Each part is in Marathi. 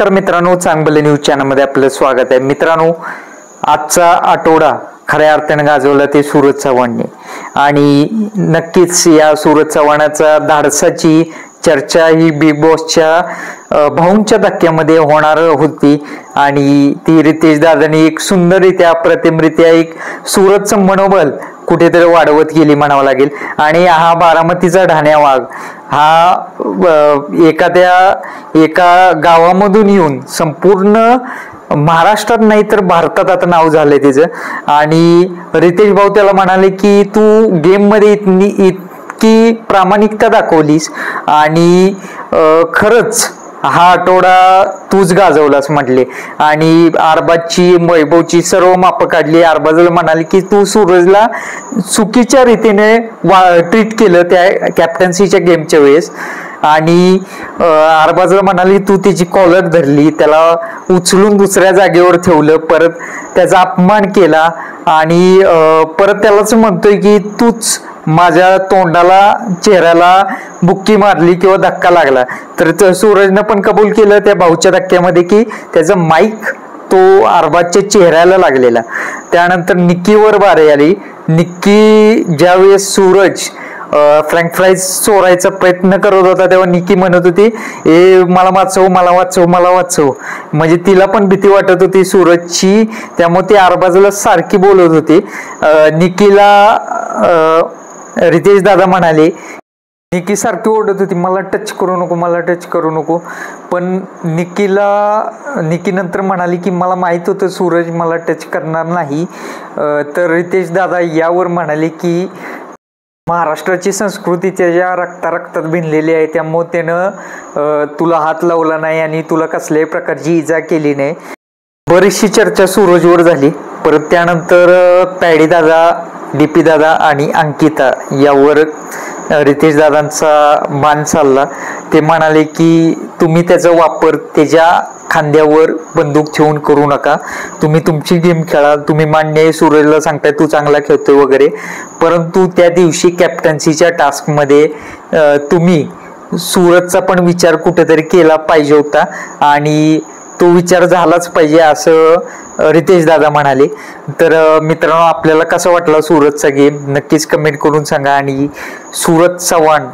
नमस्कार मित्रांनो, चांगले न्यूज चॅनलमध्ये आपलं स्वागत आहे. मित्रांनो, आजचा आठवडा खऱ्या अर्थाने गाजवला ते सूरज चव्हाणने आणि नक्कीच या सूरज चव्हाणाचा धाडसाची चर्चा ही बिग बॉसच्या भाऊंच्या धक्क्यामध्ये होणार होती आणि ती रितेश दादांनी एक सुंदररित्या अप्रतिमरित्या एक सूरजचं मनोबल कुठेतरी वाढवत गेली म्हणावं लागेल. आणि हा बारामतीचा ढाण्या वाघ हा एका गावामधून येऊन संपूर्ण महाराष्ट्रात नाही तर भारतात आता नाव झालंय तिचं. आणि रितेश भाऊ त्याला म्हणाले की तू गेम मध्ये इतकी प्रामाणिकता दाखवलीस आणि खरंच हा आठवडा तूच गाजवलास म्हटले. आणि अरबाजची वैभवची सर्व माप काढली. अरबाजला म्हणाले की तू सूरजला चुकीच्या रीतीने ट्रीट केलं त्या कॅप्टन्सीच्या गेमच्या वेळेस. आणि अरबाजला म्हणाली तू त्याची कॉलर धरली, त्याला उचलून दुसऱ्या जागेवर ठेवलं, परत त्याचा अपमान केला आणि परत त्यालाच म्हणतोय की तूच माझ्या तोंडाला चेहऱ्याला बुक्की मारली किंवा धक्का लागला. तर सूरजनं पण कबूल केलं त्या भाऊच्या धक्क्यामध्ये की त्याचा माईक तो अरबाजच्या चेहऱ्याला लागलेला. त्यानंतर निक्कीवर बारी आली. निक्की ज्यावेळेस सूरज फ्रँक फ्राईज चोरायचा प्रयत्न करत होता तेव्हा निक्की म्हणत होती मला वाचव, मला वाचव, मला वाचव. म्हणजे तिला पण भीती वाटत होती सूरजची, त्यामुळे ती अरबाजला सारखी बोलत होती. निक्कीला रितेश दादा म्हणाले, निक्की सारखी ओरडत होती मला टच करू नको, मला टच करू नको. पण निक्की नंतर म्हणाली की मला माहित होतं सूरज मला टच करणार नाही. तर रितेश दादा यावर म्हणाले की महाराष्ट्राची संस्कृती त्याच्या रक्तात भिनलेली आहे, त्यामुळे त्यानं तुला हात लावला नाही आणि तुला कसल्याही प्रकारची इजा केली नाही. बरीचशी चर्चा सूरजवर झाली. परत त्यानंतर पॅडी दादा, डीपी दादा आणि अंकिता यावर रितेश दादांचा मान चालला. ते म्हणाले की तुम्ही त्याचा वापर त्याच्या खांद्यावर बंदूक ठेवून करू नका, तुम्ही तुमची गेम खेळा. तुम्ही मान्य आहे सूरजला सांगताय तू चांगला खेळतोय वगैरे, परंतु त्या दिवशी कॅप्टन्सीच्या टास्कमध्ये तुम्ही सूरजचा पण विचार कुठेतरी केला पाहिजे होता आणि तो विचार झालाच पाहिजे असं रितेश दादा म्हणाले. तर मित्रांनो, आपल्याला कसा वाटला सूरजचा गेम नक्कीच कमेंट करून सांगा. आणि सूरज चव्हाण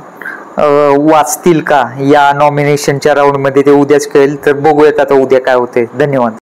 वाचतील का या नॉमिनेशनच्या राऊंडमध्ये ते उद्याच कळेल. तर बघूयात आता उद्या काय होते. धन्यवाद.